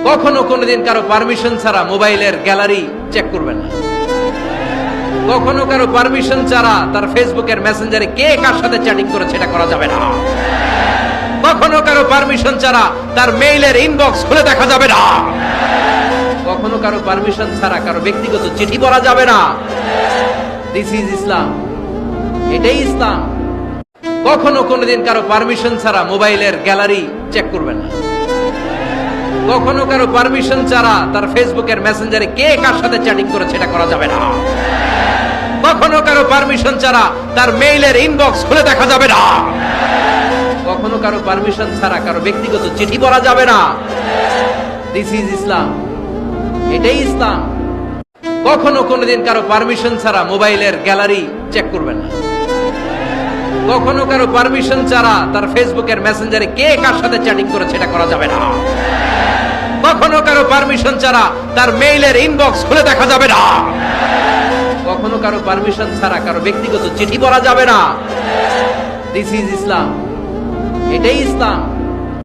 কখনো কোনোদিন কারো পারমিশন ছাড়া মোবাইলের গ্যালারি চেক করবেন না। কখনো কারো পারমিশন ছাড়া তার ফেসবুকের মেসেঞ্জারে কে কার সাথে চ্যাটিং করে সেটা করা যাবে না। কখনো কারো পারমিশন ছাড়া তার মেইলের ইনবক্স খুলে দেখা যাবে না। কখনো কারো পারমিশন ছাড়া কারো ব্যক্তিগত চিঠি পড়া যাবে না। দিস ইজ ইসলাম, এটাই ইসলাম। কখনো কোনোদিন কারো পারমিশন ছাড়া মোবাইলের গ্যালারি চেক করবেন না। কখনো কারো পারমিশন ছাড়া তার ফেসবুকের মেসেঞ্জারে কে কার সাথে চ্যাটিং করে সেটা করা যাবে না। কখনো কারো পারমিশন ছাড়া তার মেইলের ইনবক্স খুলে দেখা যাবে না। কখনো কারো পারমিশন ছাড়া কারো ব্যক্তিগত চিঠি পড়া যাবে না। দিস ইজ ইসলাম, এটাই ইসলাম। কখনো কোনোদিন কারো পারমিশন ছাড়া মোবাইলের গ্যালারি চেক করবেন না। কখনো কারো পারমিশন ছাড়া তার ফেসবুকের মেসেঞ্জারে কে কার সাথে চ্যাটিং করে সেটা করা যাবে না। কখনো কারো পারমিশন ছাড়া তার মেইলের ইনবক্স খুলে দেখা যাবে না। কখনো কারো পারমিশন ছাড়া কারো ব্যক্তিগত চিঠি পড়া যাবে না। দিস ইজ ইসলাম, এটাই ইসলাম।